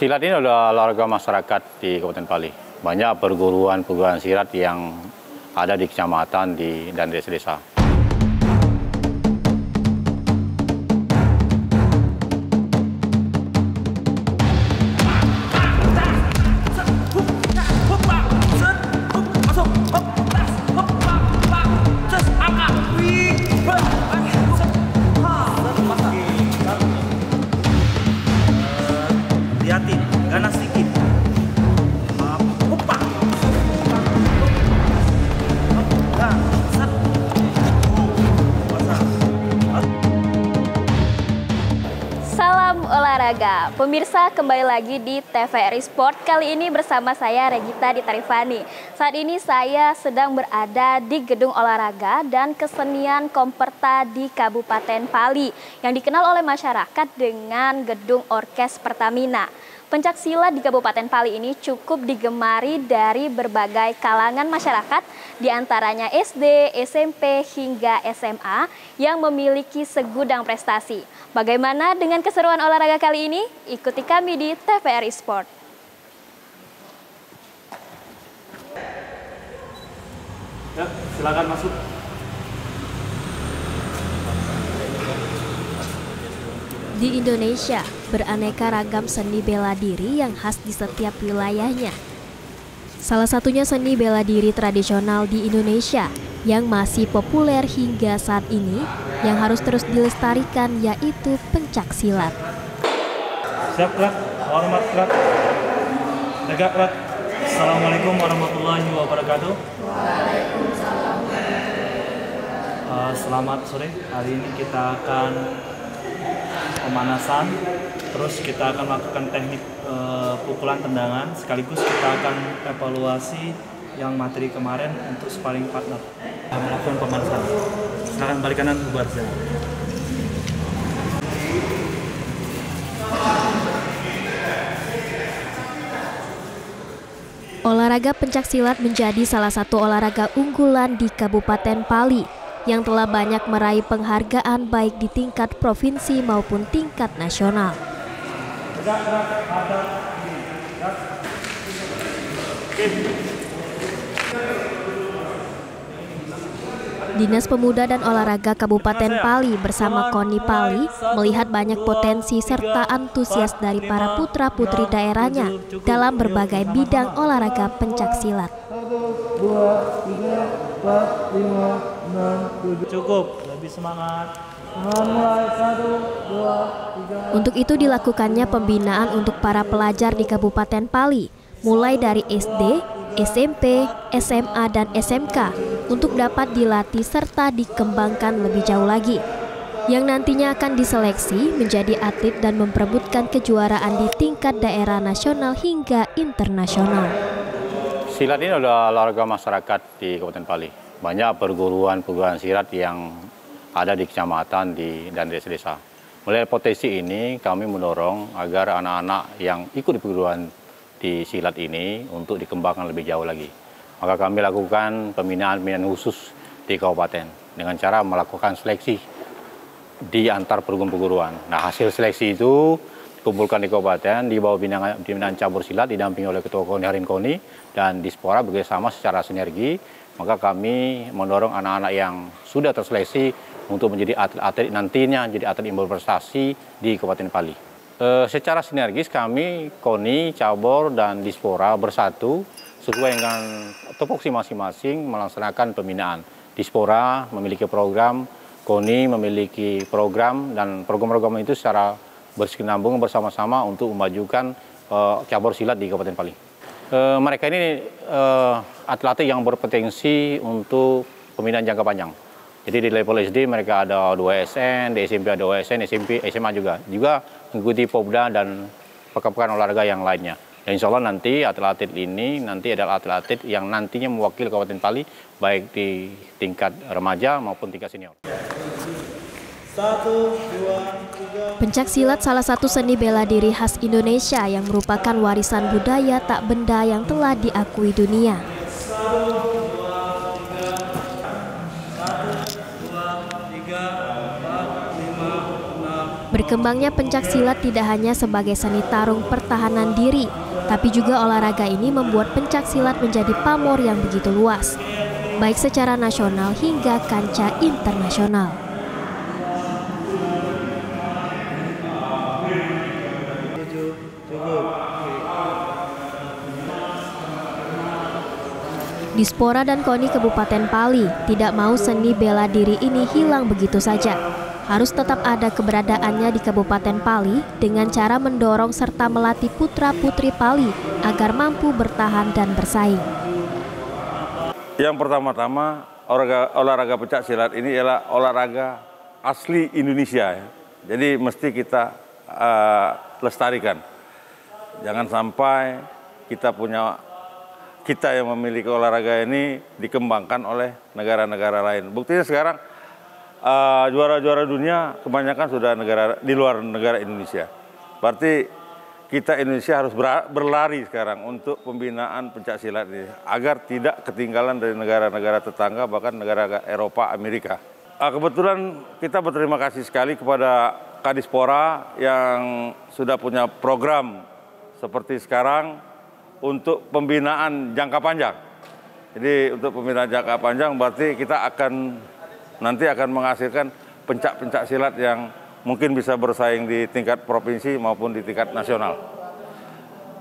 Silat ini adalah olahraga masyarakat di Kabupaten Pali. Banyak perguruan silat yang ada di kecamatan dan desa-desa. Hati, ganas sedikit. Salam olahraga, pemirsa, kembali lagi di TVRI Sport. Kali ini bersama saya Regita Ditarifani. Saat ini saya sedang berada di gedung olahraga dan kesenian Komperta di Kabupaten Pali yang dikenal oleh masyarakat dengan gedung Orkes Pertamina. Pencak silat di Kabupaten Pali ini cukup digemari dari berbagai kalangan masyarakat, diantaranya SD, SMP, hingga SMA yang memiliki segudang prestasi. Bagaimana dengan keseruan olahraga kali ini? Ikuti kami di TVRI Sport. Ya, silakan masuk. Di Indonesia, beraneka ragam seni bela diri yang khas di setiap wilayahnya. Salah satunya seni bela diri tradisional di Indonesia yang masih populer hingga saat ini, yang harus terus dilestarikan, yaitu pencak silat. Siap gerak, hormat gerak, tegak gerak. Assalamualaikum warahmatullahi wabarakatuh. Waalaikumsalam. Selamat sore, hari ini kita akan pemanasan, terus kita akan melakukan teknik pukulan tendangan, sekaligus kita akan evaluasi yang materi kemarin untuk sparring partner. Melakukan pemanasan. Silakan balik kanan buat saya. Olahraga pencak silat menjadi salah satu olahraga unggulan di Kabupaten Pali yang telah banyak meraih penghargaan baik di tingkat provinsi maupun tingkat nasional. Dinas Pemuda dan Olahraga Kabupaten Pali bersama KONI Pali melihat banyak potensi serta antusias dari para putra-putri daerahnya dalam berbagai bidang olahraga pencak silat. 1, 2, 3, 4, 5, 6, 7. Cukup, lebih semangat. Mulai 1, 2, 3. Untuk itu dilakukannya pembinaan untuk para pelajar di Kabupaten Pali, mulai dari SD, SMP, SMA, dan SMK untuk dapat dilatih serta dikembangkan lebih jauh lagi, yang nantinya akan diseleksi menjadi atlet dan memperebutkan kejuaraan di tingkat daerah nasional hingga internasional. Silat ini adalah olahraga masyarakat di Kabupaten Pali. Banyak perguruan silat yang ada di kecamatan dan desa-desa. Melihat potensi ini, kami mendorong agar anak-anak yang ikut di perguruan di silat ini untuk dikembangkan lebih jauh lagi. Maka kami lakukan pembinaan khusus di kabupaten dengan cara melakukan seleksi di antar perguruan. Nah, hasil seleksi itu dikumpulkan di kabupaten di bawah binaan cabur silat didampingi oleh Ketua KONI Harin KONI dan Dispora bekerjasama secara sinergi. Maka kami mendorong anak-anak yang sudah terseleksi untuk menjadi atlet-atlet nantinya, jadi atlet yang berprestasi di Kabupaten Pali. Secara sinergis kami, KONI, Cabur, dan Dispora bersatu sesuai dengan tupoksi masing-masing melaksanakan pembinaan. Dispora memiliki program, KONI memiliki program, dan program-program itu secara berkesinambungan bersama-sama untuk memajukan cabur silat di Kabupaten Pali. Mereka ini atlet-atlet yang berpotensi untuk pembinaan jangka panjang. Jadi di level SD mereka ada 2 SN, di SMP ada 2 SN, SMP, SMA juga mengikuti Popda dan pekan-pekan olahraga yang lainnya. Dan insya Allah nanti atlet-atlet ini adalah atlet-atlet yang nantinya mewakili Kabupaten Pali baik di tingkat remaja maupun tingkat senior. 1, 2, 3. Pencak silat salah satu seni bela diri khas Indonesia yang merupakan warisan budaya tak benda yang telah diakui dunia. Berkembangnya pencak silat tidak hanya sebagai seni tarung pertahanan diri, tapi juga olahraga ini membuat pencak silat menjadi pamor yang begitu luas, baik secara nasional hingga kancah internasional. Dispora dan KONI Kabupaten Pali tidak mau seni bela diri ini hilang begitu saja. Harus tetap ada keberadaannya di Kabupaten Pali dengan cara mendorong serta melatih putra-putri Pali agar mampu bertahan dan bersaing. Yang pertama-tama, olahraga pencak silat ini adalah olahraga asli Indonesia. Ya. Jadi mesti kita lestarikan. Jangan sampai kita yang memiliki olahraga ini dikembangkan oleh negara-negara lain. Buktinya sekarang juara-juara dunia kebanyakan sudah di luar negara Indonesia. Berarti kita Indonesia harus berlari sekarang untuk pembinaan pencak silat ini agar tidak ketinggalan dari negara-negara tetangga, bahkan negara Eropa, Amerika. Kebetulan kita berterima kasih sekali kepada Kadispora yang sudah punya program seperti sekarang untuk pembinaan jangka panjang. Jadi untuk pembinaan jangka panjang berarti kita nanti akan menghasilkan pencak-pencak silat yang mungkin bisa bersaing di tingkat provinsi maupun di tingkat nasional.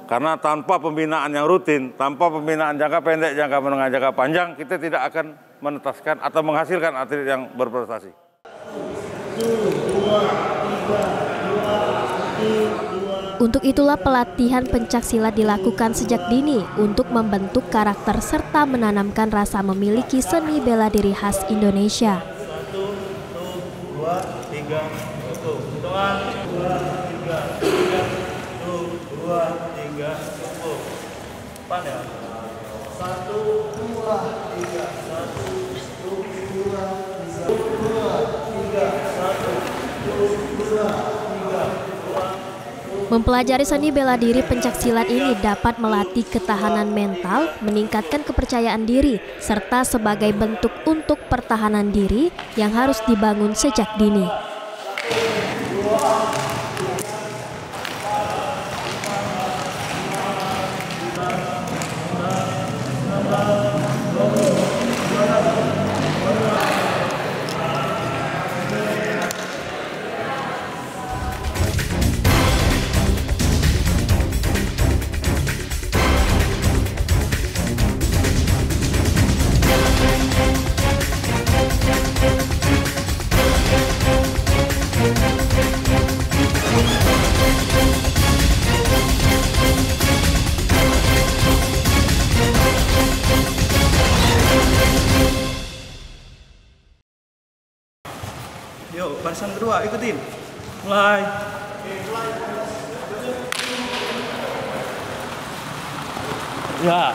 Karena tanpa pembinaan yang rutin, tanpa pembinaan jangka pendek, jangka menengah, jangka panjang, kita tidak akan menetaskan atau menghasilkan atlet yang berprestasi. Untuk itulah pelatihan pencak silat dilakukan sejak dini untuk membentuk karakter serta menanamkan rasa memiliki seni bela diri khas Indonesia. 1, 2, 3, cukup. Hitungan 2, 3, 2, 3, cukup. Depan ya. 1, 2, 3, 1, 2, 3, 1, 2, 3, 1, 2, 3, 2. Mempelajari seni bela diri pencak silat ini dapat melatih ketahanan mental, meningkatkan kepercayaan diri, serta sebagai bentuk untuk pertahanan diri yang harus dibangun sejak dini. Yuk, barisan kedua, ikutin. Mulai. Ya.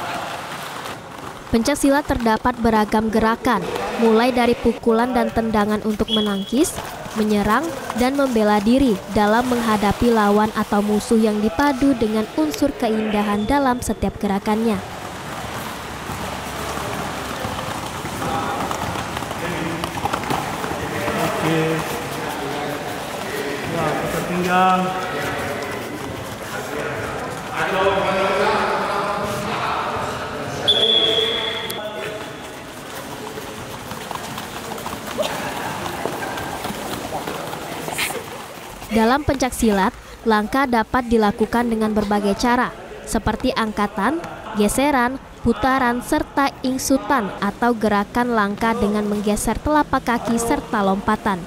Pencak silat terdapat beragam gerakan, mulai dari pukulan dan tendangan untuk menangkis, menyerang, dan membela diri dalam menghadapi lawan atau musuh yang dipadu dengan unsur keindahan dalam setiap gerakannya. Oke. Ya, putar pinggang. Dalam pencak silat, langkah dapat dilakukan dengan berbagai cara, seperti angkatan, geseran, putaran, serta ingsutan atau gerakan langkah dengan menggeser telapak kaki serta lompatan.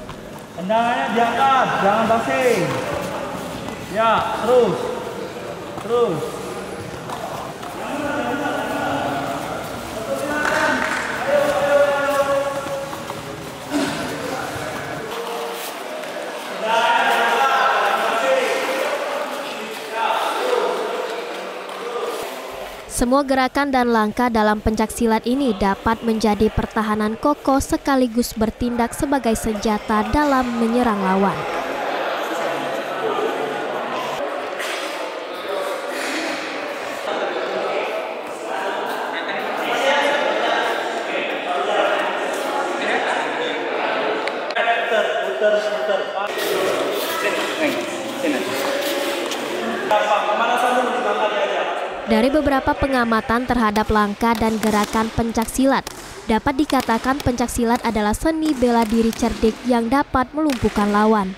Tendangannya diangkat, jangan basing. Ya, terus. Terus. Semua gerakan dan langkah dalam pencak silat ini dapat menjadi pertahanan kokoh sekaligus bertindak sebagai senjata dalam menyerang lawan. Putar. Dari beberapa pengamatan terhadap langkah dan gerakan pencaksilat, dapat dikatakan pencaksilat adalah seni bela diri cerdik yang dapat melumpuhkan lawan.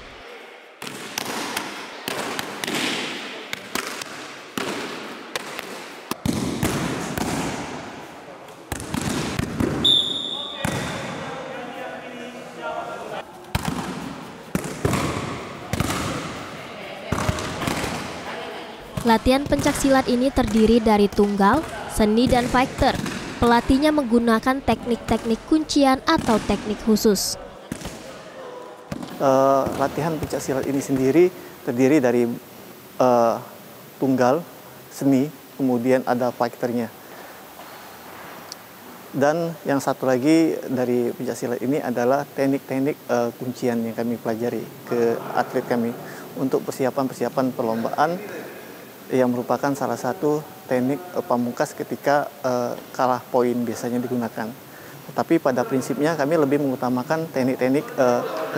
Latihan pencaksilat ini terdiri dari tunggal, seni, dan fighter. Pelatihnya menggunakan teknik-teknik kuncian atau teknik khusus. Latihan pencaksilat ini sendiri terdiri dari tunggal, seni, kemudian ada fighternya. Dan yang satu lagi dari pencaksilat ini adalah teknik-teknik kuncian yang kami pelajari ke atlet kami untuk persiapan perlombaan, yang merupakan salah satu teknik pamungkas ketika kalah poin biasanya digunakan. Tetapi pada prinsipnya kami lebih mengutamakan teknik-teknik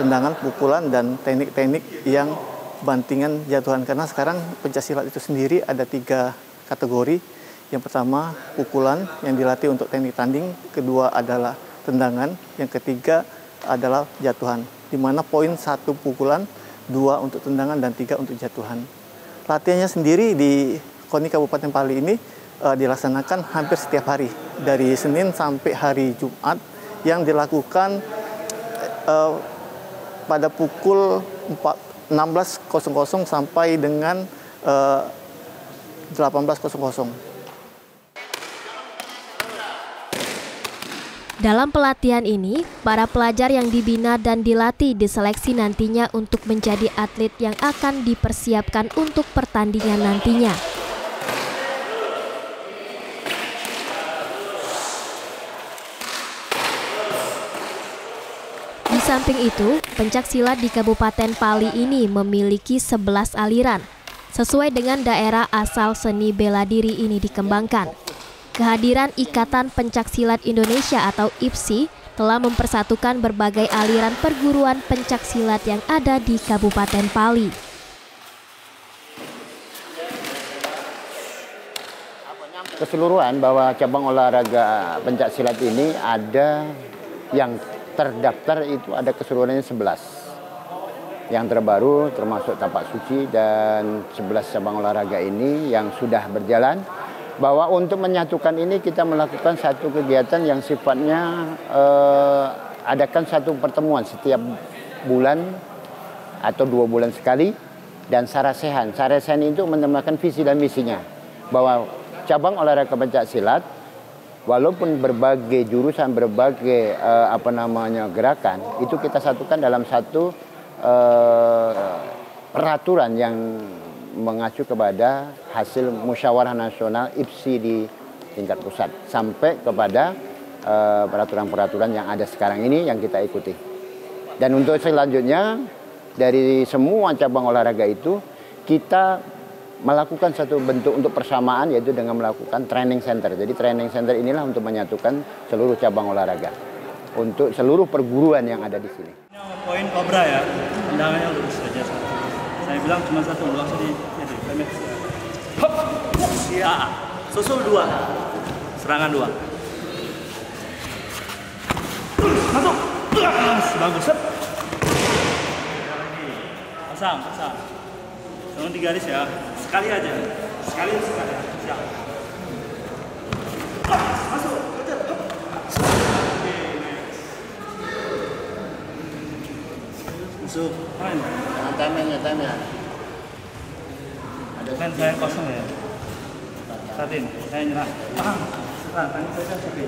tendangan, pukulan, dan teknik-teknik yang bantingan jatuhan. Karena sekarang pencaksilat itu sendiri ada 3 kategori. Yang pertama pukulan yang dilatih untuk teknik tanding, kedua adalah tendangan, yang ketiga adalah jatuhan. Di mana poin 1 pukulan, 2 untuk tendangan, dan 3 untuk jatuhan. Latihannya sendiri di KONI Kabupaten Pali ini dilaksanakan hampir setiap hari, dari Senin sampai hari Jumat, yang dilakukan pada pukul 16.00 sampai dengan 18.00. Dalam pelatihan ini, para pelajar yang dibina dan dilatih diseleksi nantinya untuk menjadi atlet yang akan dipersiapkan untuk pertandingan nantinya. Di samping itu, pencaksilat di Kabupaten Pali ini memiliki 11 aliran. Sesuai dengan daerah asal seni bela diri ini dikembangkan. Kehadiran Ikatan Pencaksilat Indonesia atau IPSI telah mempersatukan berbagai aliran perguruan pencaksilat yang ada di Kabupaten Pali. Keseluruhan bahwa cabang olahraga pencaksilat ini ada yang terdaftar itu ada keseluruhannya 11. Yang terbaru termasuk tapak suci dan 11 cabang olahraga ini yang sudah berjalan. Bahwa untuk menyatukan ini kita melakukan satu kegiatan yang sifatnya adakan satu pertemuan setiap bulan atau 2 bulan sekali, dan sarasehan. Sarasehan itu menambahkan visi dan misinya bahwa cabang olahraga pencaksilat walaupun berbagai jurusan, berbagai gerakan, itu kita satukan dalam satu peraturan yang mengacu kepada hasil musyawarah nasional IPSI di tingkat pusat sampai kepada peraturan-peraturan yang ada sekarang ini yang kita ikuti. Dan untuk selanjutnya dari semua cabang olahraga itu kita melakukan satu bentuk untuk persamaan, yaitu dengan melakukan training center. Jadi training center inilah untuk menyatukan seluruh cabang olahraga untuk seluruh perguruan yang ada di sini. Poin kobra ya, tendangannya lurus saja. Saya bilang cuma 1, langsung di pemet. Hop, ya, susul 2, serangan 2. Masuk, bagus. Pasang. Tolong di garis ya, sekali aja, sekali. Siap. Masuk, kejar. Oke, next. Masuk, main. Timenya. Main saya kosong ya. Satin, saya nyerah. Serang, tadi saya sepi.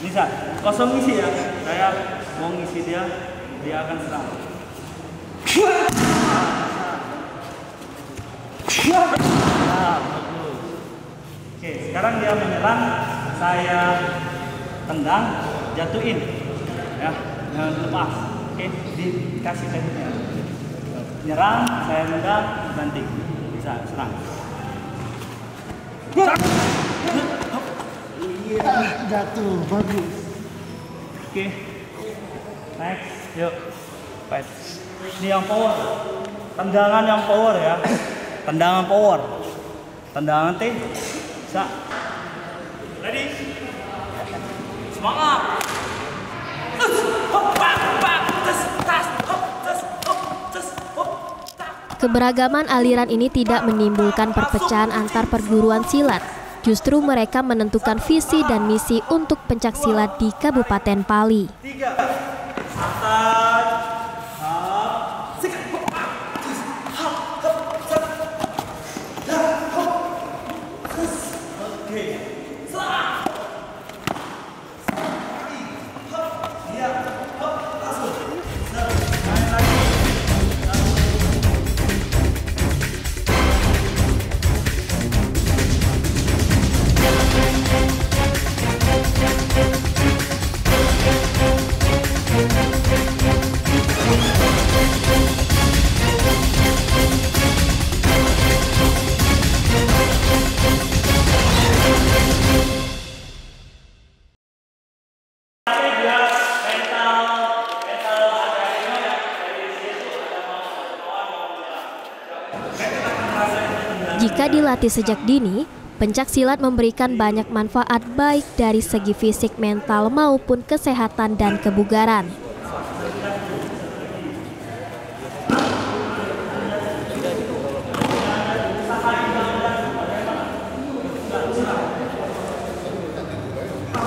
Bisa, kosong ngisi ya. Saya mau ngisi dia akan serang. Bagus. Oke, sekarang dia menyerang, saya tendang, jatuhin, ya, jangan lepas. Oke, dikasih tekniknya. Nyerang, saya tendang, banting, bisa serang. Iya, jatuh, bagus. Oke, next, yuk, fight. Ini yang power. Tendangan yang power ya. Tendangan power. Tendangan T. Bisa. Ready? Semangat. Keberagaman aliran ini tidak menimbulkan perpecahan antar perguruan silat. Justru mereka menentukan visi dan misi untuk pencaksilat di Kabupaten Pali. Jika dilatih sejak dini, pencak silat memberikan banyak manfaat baik dari segi fisik, mental, maupun kesehatan dan kebugaran.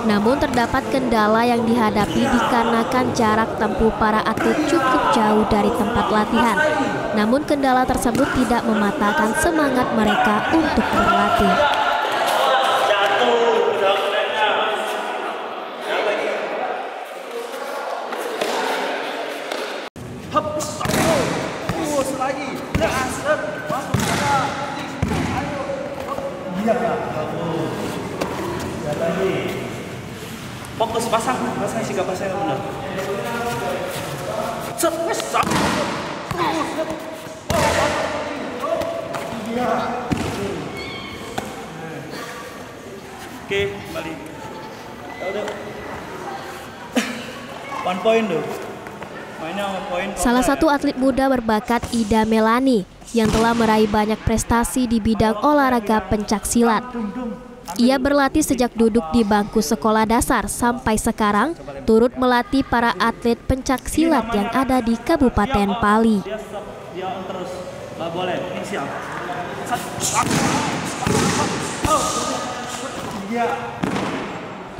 Namun terdapat kendala yang dihadapi dikarenakan jarak tempuh para atlet cukup jauh dari tempat latihan. Namun kendala tersebut tidak mematahkan semangat mereka untuk berlatih. Fokus pasang sikap pasang yang benar. Oke, balik. One point tuh. Mainnya one point. Salah satu atlet muda berbakat Ida Melani yang telah meraih banyak prestasi di bidang olahraga pencak silat. Ia berlatih sejak duduk di bangku sekolah dasar sampai sekarang turut melatih para atlet pencak silat yang ada di Kabupaten Pali. Dia terus, nggak boleh, ini siap.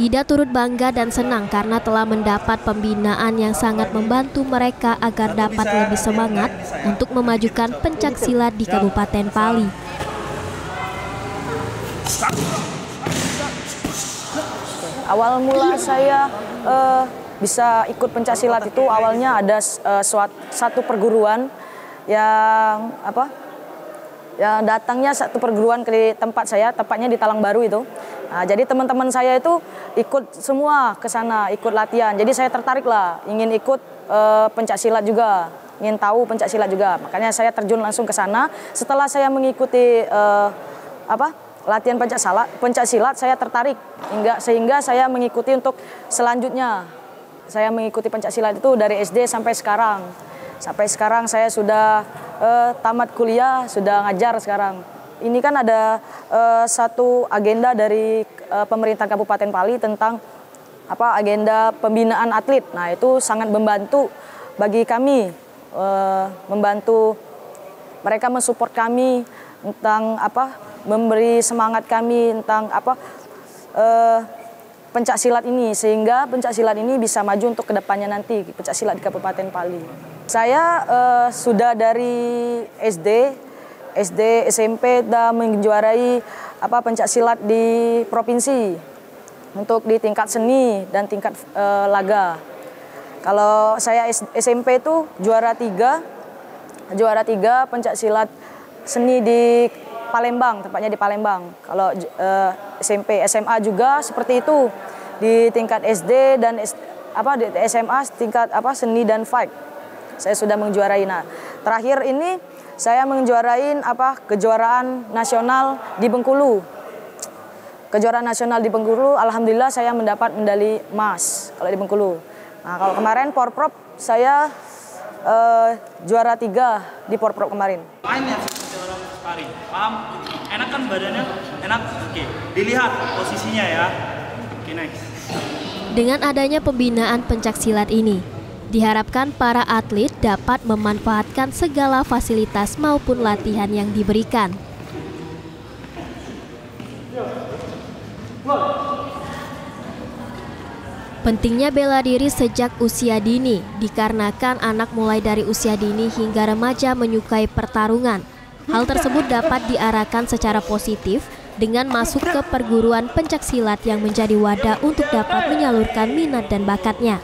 Ida turut bangga dan senang karena telah mendapat pembinaan yang sangat membantu mereka agar dapat lebih semangat untuk memajukan pencak silat di Kabupaten Pali. Awal mula saya bisa ikut pencaksilat itu awalnya ada satu perguruan yang yang datangnya satu perguruan ke tempat saya, tepatnya di Talang Baru itu. Nah, jadi teman-teman saya itu ikut semua ke sana, ikut latihan. Jadi saya tertarik lah, ingin ikut pencaksilat juga, ingin tahu pencaksilat juga. Makanya saya terjun langsung ke sana. Setelah saya mengikuti latihan pencaksilat, saya tertarik sehingga saya mengikuti untuk selanjutnya. Saya mengikuti pencaksilat itu dari SD sampai sekarang. Sampai sekarang saya sudah tamat kuliah, sudah ngajar sekarang. Ini kan ada satu agenda dari pemerintah Kabupaten Pali tentang agenda pembinaan atlet. Nah, itu sangat membantu bagi kami, membantu mereka mensupport kami tentang memberi semangat kami tentang pencaksilat ini, sehingga pencaksilat ini bisa maju untuk kedepannya nanti, pencaksilat di Kabupaten Pali. Saya sudah dari SD, SMP sudah menjuarai pencaksilat di provinsi untuk di tingkat seni dan tingkat laga. Kalau saya SMP itu juara 3 pencaksilat seni di Palembang, tepatnya di Palembang. Kalau SMP, SMA juga seperti itu. Di tingkat SD dan di SMA tingkat seni dan fight. Saya sudah menjuarai. Nah, terakhir ini saya menjuarain kejuaraan nasional di Bengkulu. Kejuaraan nasional di Bengkulu, alhamdulillah saya mendapat medali emas kalau di Bengkulu. Nah, kalau kemarin Porprov saya juara 3 di Porprov kemarin. Main ya seperti orang sparring, paham? Enak kan badannya? Enak? Oke, dilihat posisinya ya. Oke, next. Dengan adanya pembinaan pencaksilat ini, diharapkan para atlet dapat memanfaatkan segala fasilitas maupun latihan yang diberikan. Pentingnya bela diri sejak usia dini dikarenakan anak mulai dari usia dini hingga remaja menyukai pertarungan. Hal tersebut dapat diarahkan secara positif dengan masuk ke perguruan pencaksilat yang menjadi wadah untuk dapat menyalurkan minat dan bakatnya.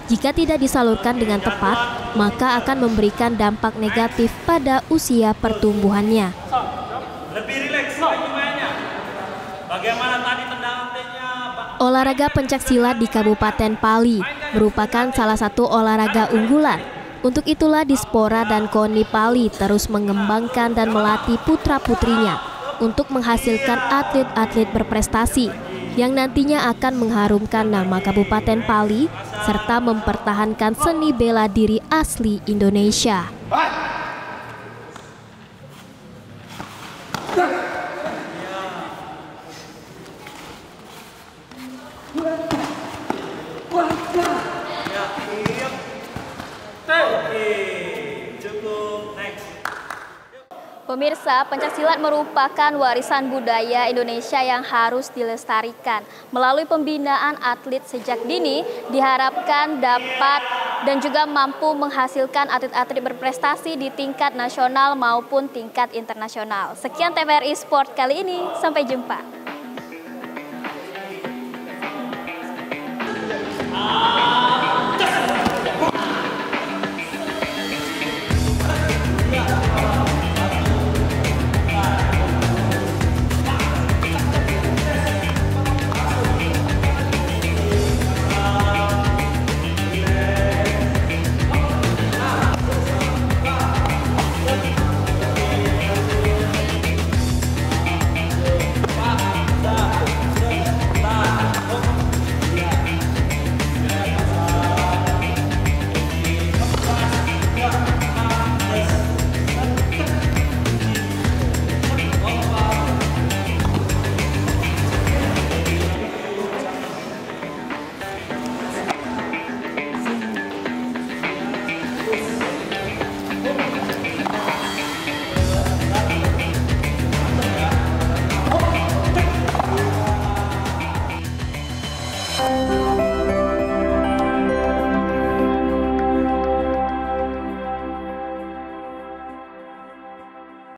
Jika tidak disalurkan dengan tepat, maka akan memberikan dampak negatif pada usia pertumbuhannya. Lebih rileks lagi mainnya. Bagaimana tadi tendangan T-nya? Olahraga pencaksilat di Kabupaten Pali merupakan salah satu olahraga unggulan. Untuk itulah Dispora dan KONI Pali terus mengembangkan dan melatih putra-putrinya untuk menghasilkan atlet-atlet berprestasi yang nantinya akan mengharumkan nama Kabupaten Pali serta mempertahankan seni bela diri asli Indonesia. Pemirsa, pencaksilat merupakan warisan budaya Indonesia yang harus dilestarikan. Melalui pembinaan atlet sejak dini, diharapkan dapat dan juga mampu menghasilkan atlet-atlet berprestasi di tingkat nasional maupun tingkat internasional. Sekian TVRI Sport kali ini, sampai jumpa.